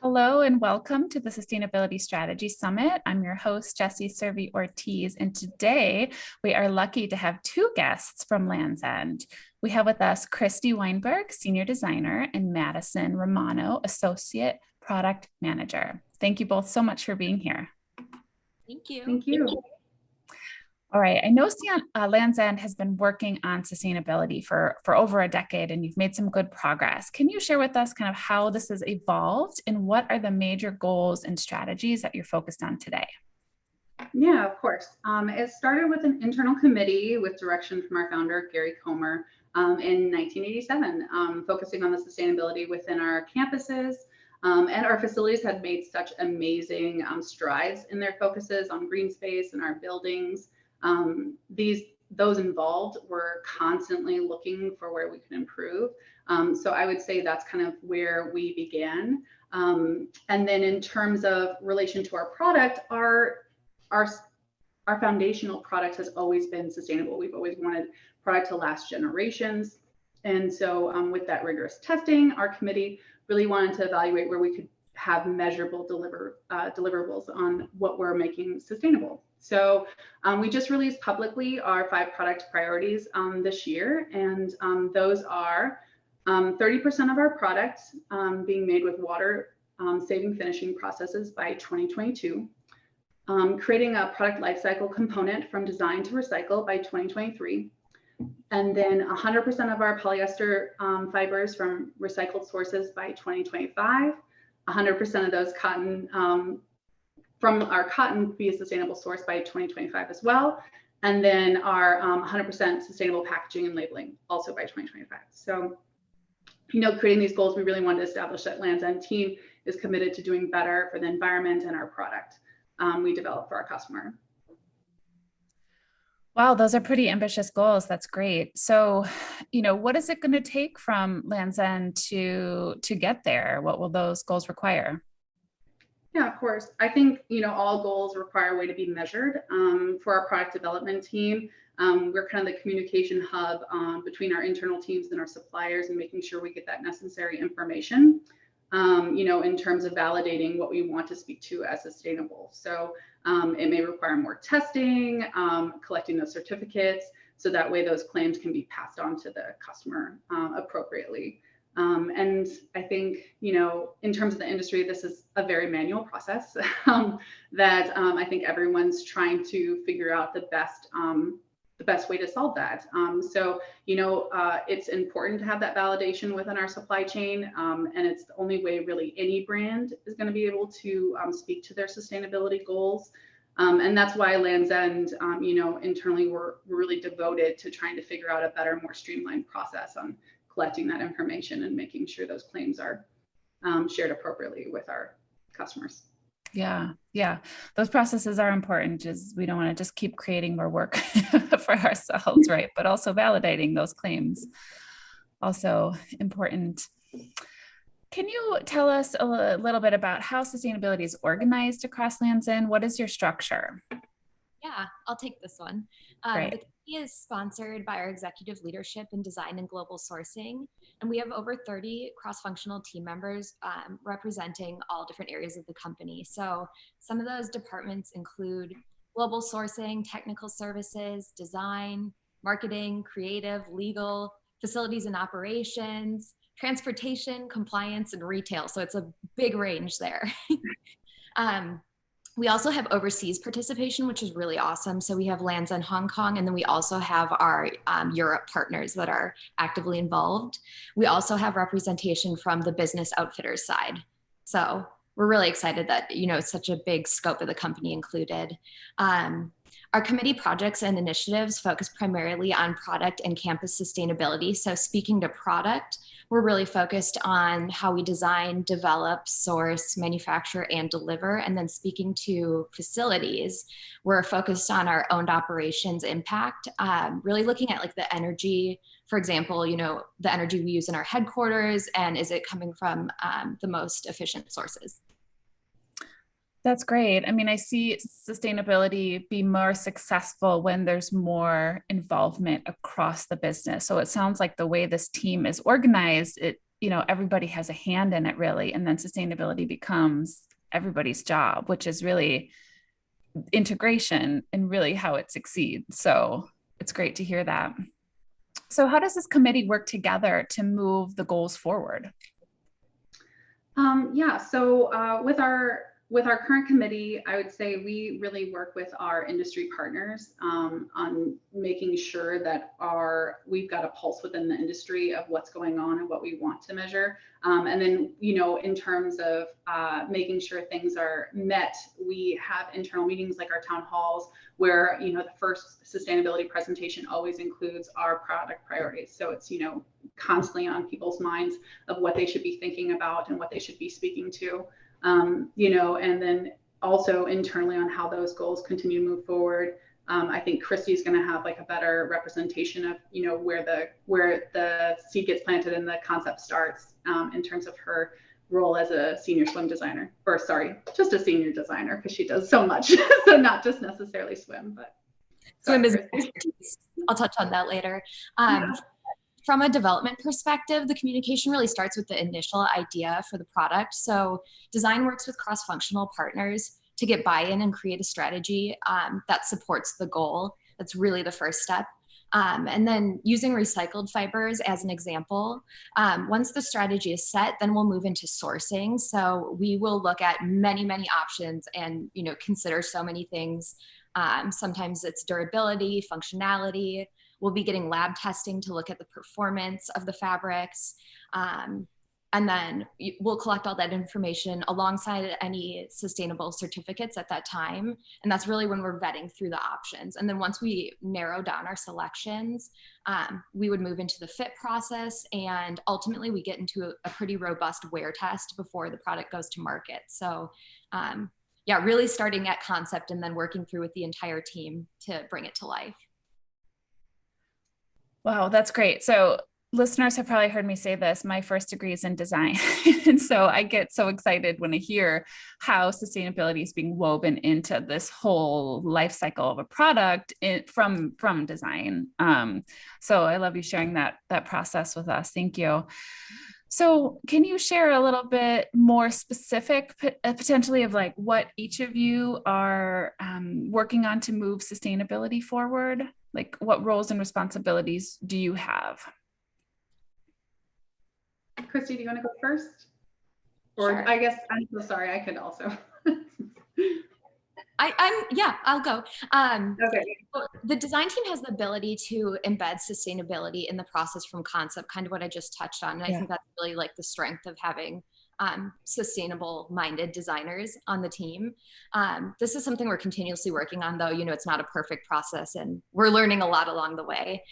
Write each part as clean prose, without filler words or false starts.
Hello and welcome to the Sustainability Strategy Summit. I'm your host, Jessie Servi Ortiz, and today we are lucky to have two guests from Land's End. We have with us Christie Weinberg, Senior Designer, and Madison Romano, Associate Product Manager. Thank you both so much for being here. Thank you. Thank you. All right, I know Land's End has been working on sustainability for over a decade, and you've made some good progress. Can you share with us kind of how this has evolved and what are the major goals and strategies that you're focused on today? Yeah, of course. It started with an internal committee with direction from our founder, Gary Comer, in 1987, focusing on the sustainability within our campuses. And our facilities had made such amazing strides in their focuses on green space and our buildings. Those involved were constantly looking for where we could improve. So I would say that's kind of where we began. And then in terms of relation to our product, our foundational product has always been sustainable. We've always wanted product to last generations. And so with that rigorous testing, our committee really wanted to evaluate where we could have measurable deliverables on what we're making sustainable. So we just released publicly our 5 product priorities this year, and those are 30% of our products being made with water saving finishing processes by 2022, creating a product lifecycle component from design to recycle by 2023, and then 100% of our polyester fibers from recycled sources by 2025. 100% of those cotton from our cotton be a sustainable source by 2025 as well. And then our 100% sustainable packaging and labeling also by 2025. So, creating these goals, we really wanted to establish that Land's End team is committed to doing better for the environment and our product we develop for our customer. Wow, those are pretty ambitious goals. That's great. So, what is it going to take from Land's End to get there? What will those goals require? Yeah, of course. I think, all goals require a way to be measured. For our product development team, we're kind of the communication hub between our internal teams and our suppliers and making sure we get that necessary information, in terms of validating what we want to speak to as sustainable. So it may require more testing, collecting those certificates, so that way those claims can be passed on to the customer appropriately. And I think, in terms of the industry, this is a very manual process that I think everyone's trying to figure out the best way to solve that. So, it's important to have that validation within our supply chain. And it's the only way really any brand is going to be able to speak to their sustainability goals. And that's why Land's End, internally, we're really devoted to trying to figure out a better, more streamlined process on collecting that information and making sure those claims are shared appropriately with our customers. Yeah. Those processes are important. We don't want to just keep creating more work for ourselves, right? But also validating those claims, also important. Can you tell us a little bit about how sustainability is organized across Land's End? What is your structure? Yeah, I'll take this one. The committee is sponsored by our executive leadership in design and global sourcing. And we have over 30 cross-functional team members representing all different areas of the company. So some of those departments include global sourcing, technical services, design, marketing, creative, legal, facilities and operations, transportation, compliance, and retail. So it's a big range there. We also have overseas participation, which is really awesome. So we have Land's End Hong Kong, and then we also have our Europe partners that are actively involved. We also have representation from the business outfitters side. So we're really excited that, it's such a big scope of the company included. Our committee projects and initiatives focus primarily on product and campus sustainability. So speaking to product, we're really focused on how we design, develop, source, manufacture, and deliver. And then speaking to facilities, we're focused on our owned operations impact, really looking at like the energy, for example, the energy we use in our headquarters, and is it coming from the most efficient sources? That's great. I mean, I see sustainability be more successful when there's more involvement across the business. So it sounds like the way this team is organized, it everybody has a hand in it really. And then sustainability becomes everybody's job, which is really integration and really how it succeeds. So it's great to hear that. So how does this committee work together to move the goals forward? Yeah, so with our current committee, I would say we really work with our industry partners on making sure that we've got a pulse within the industry of what's going on and what we want to measure. And then, in terms of making sure things are met, we have internal meetings like our town halls where, the first sustainability presentation always includes our product priorities. So it's, constantly on people's minds of what they should be thinking about and what they should be speaking to. And then also internally on how those goals continue to move forward. I think Christie is going to have like a better representation of, where the seed gets planted and the concept starts in terms of her role as a senior swim designer, or sorry, just a senior designer, because she does so much. So not just necessarily swim, but swim is expertise. I'll touch on that later. From a development perspective, the communication really starts with the initial idea for the product. So design works with cross-functional partners to get buy-in and create a strategy that supports the goal. That's really the first step. And then using recycled fibers as an example, once the strategy is set, then we'll move into sourcing. So we will look at many, many options and, consider so many things. Sometimes it's durability, functionality. We'll be getting lab testing to look at the performance of the fabrics. And then we'll collect all that information alongside any sustainable certificates at that time. And that's really when we're vetting through the options. And then once we narrow down our selections, we would move into the fit process. And ultimately we get into a pretty robust wear test before the product goes to market. So yeah, really starting at concept and then working through with the entire team to bring it to life. Wow, that's great. So listeners have probably heard me say this, my first degree is in design. And so I get so excited when I hear how sustainability is being woven into this whole life cycle of a product from design. So I love you sharing that process with us. Thank you. So can you share a little bit more specific potentially of like what each of you are working on to move sustainability forward? Like what roles and responsibilities do you have? Christie, do you want to go first? Or sure. I guess I'm so sorry, I could also. I'll go. Okay. The design team has the ability to embed sustainability in the process from concept, kind of what I just touched on. And I think that's really like the strength of having sustainable minded designers on the team. This is something we're continuously working on though, it's not a perfect process and we're learning a lot along the way.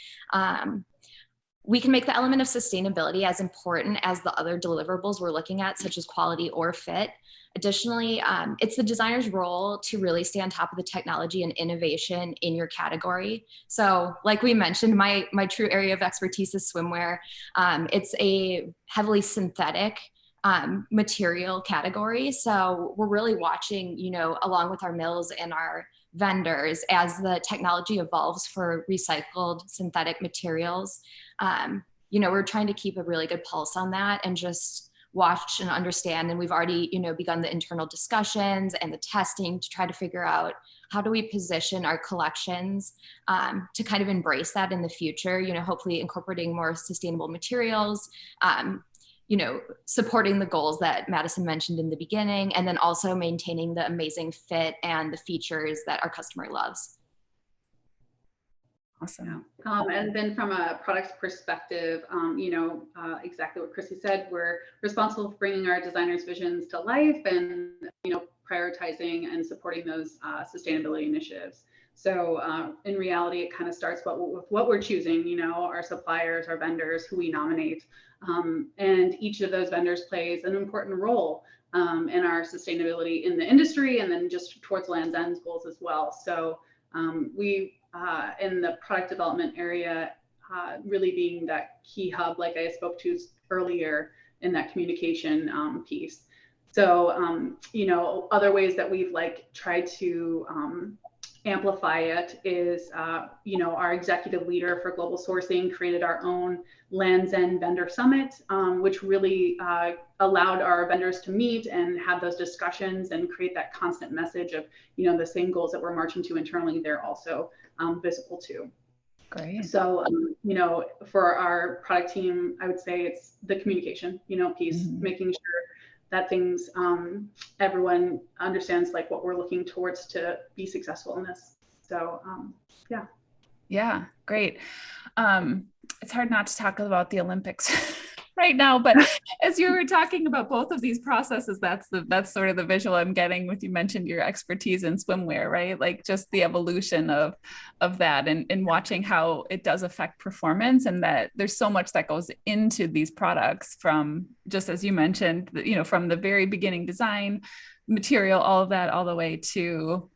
We can make the element of sustainability as important as the other deliverables we're looking at, such as quality or fit. Additionally, it's the designer's role to really stay on top of the technology and innovation in your category. So like we mentioned, my true area of expertise is swimwear. It's a heavily synthetic material category. So we're really watching, along with our mills and our vendors as the technology evolves for recycled synthetic materials. We're trying to keep a really good pulse on that and just watch and understand. And we've already, begun the internal discussions and the testing to try to figure out how do we position our collections to kind of embrace that in the future, hopefully incorporating more sustainable materials, supporting the goals that Madison mentioned in the beginning, and then also maintaining the amazing fit and the features that our customer loves. Awesome. And then from a product perspective, exactly what Christie said, we're responsible for bringing our designers' visions to life and, prioritizing and supporting those sustainability initiatives. So in reality, it kind of starts with what we're choosing, our suppliers, our vendors, who we nominate. And each of those vendors plays an important role in our sustainability in the industry and then just towards Land's End's goals as well. So we, in the product development area, really being that key hub, like I spoke to earlier in that communication piece. So, other ways that we've tried to amplify it is, our executive leader for global sourcing created our own Lands End Vendor Summit, which really allowed our vendors to meet and have those discussions and create that constant message of, the same goals that we're marching to internally, they're also visible too. Great. So, for our product team, I would say it's the communication, piece, making sure that things, everyone understands like what we're looking towards to be successful in this. So, yeah. Yeah, great. It's hard not to talk about the Olympics right now, but as you were talking about both of these processes, that's sort of the visual I'm getting with, you mentioned your expertise in swimwear, right? Like just the evolution of that and watching how it does affect performance, and that there's so much that goes into these products from, just as you mentioned, from the very beginning design, material, all of that, all the way to,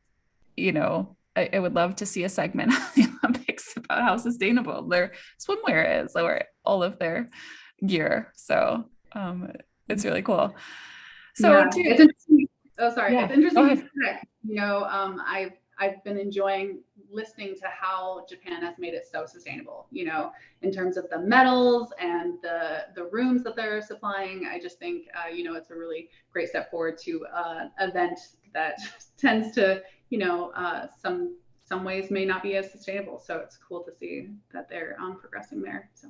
I would love to see a segment on the Olympics about how sustainable their swimwear is, or all of their gear. So it's really cool. So yeah, it's interesting. Oh, sorry. Yeah, it's interesting. I've been enjoying listening to how Japan has made it so sustainable, in terms of the metals and the rooms that they're supplying. I just think, it's a really great step forward to an event that tends to, some ways may not be as sustainable. So it's cool to see that they're progressing there. So.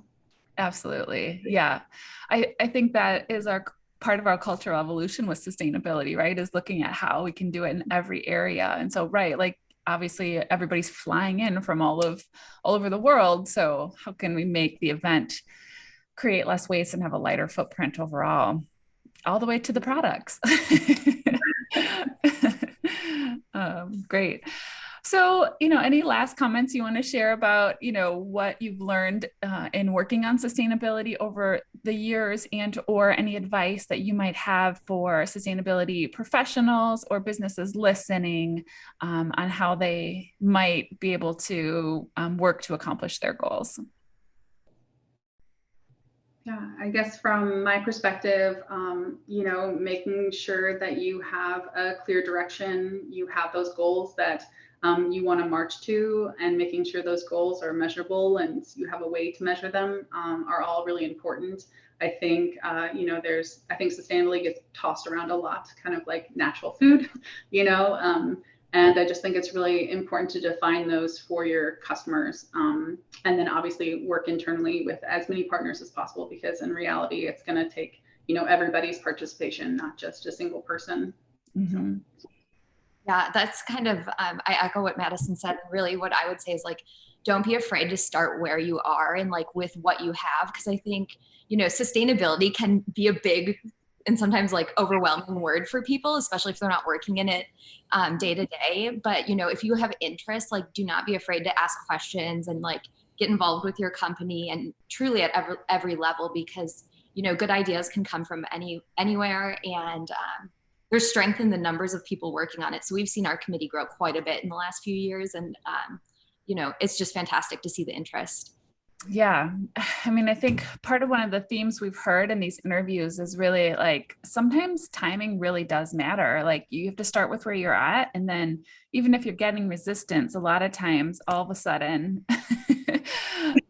Absolutely. Yeah. I think that is part of our cultural evolution with sustainability, right? Is looking at how we can do it in every area. And so, right, like obviously everybody's flying in from all over the world. So how can we make the event create less waste and have a lighter footprint overall, all the way to the products? Great. So, any last comments you want to share about, what you've learned in working on sustainability over the years, and or any advice that you might have for sustainability professionals or businesses listening on how they might be able to work to accomplish their goals? Yeah, I guess from my perspective, making sure that you have a clear direction, you have those goals that you want to march to, and making sure those goals are measurable and you have a way to measure them are all really important. I think, I think sustainability gets tossed around a lot, kind of like natural food, and I just think it's really important to define those for your customers. And then obviously work internally with as many partners as possible, because in reality, it's going to take, everybody's participation, not just a single person. Mm-hmm. So. Yeah, that's kind of, I echo what Madison said. Really what I would say is like, don't be afraid to start where you are and like with what you have. Cause I think, sustainability can be a big and sometimes like overwhelming word for people, especially if they're not working in it day to day. But, if you have interest, like do not be afraid to ask questions and like get involved with your company, and truly at every level, because, good ideas can come from anywhere. And, there's strength in the numbers of people working on it. So we've seen our committee grow quite a bit in the last few years. And, it's just fantastic to see the interest. Yeah. I mean, I think part of one of the themes we've heard in these interviews is really like, sometimes timing really does matter. Like you have to start with where you're at. And then even if you're getting resistance, a lot of times all of a sudden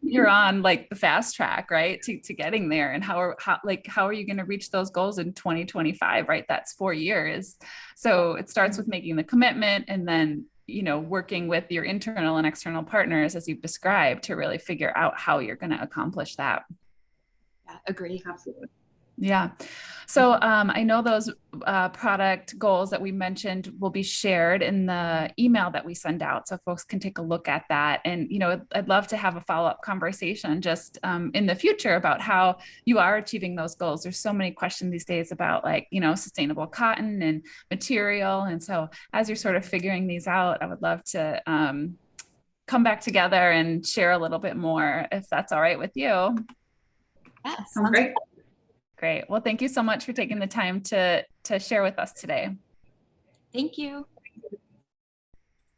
you're on like the fast track, right? To getting there. And how are you going to reach those goals in 2025, right? That's 4 years. So it starts with making the commitment, and then working with your internal and external partners, as you've described, to really figure out how you're going to accomplish that. Yeah, agree. Absolutely. Yeah. So I know those product goals that we mentioned will be shared in the email that we send out, so folks can take a look at that. And, I'd love to have a follow-up conversation just in the future about how you are achieving those goals. There's so many questions these days about like, sustainable cotton and material. And so as you're sort of figuring these out, I would love to come back together and share a little bit more, if that's all right with you. Yeah, sounds great. Great. Well, thank you so much for taking the time to share with us today. Thank you.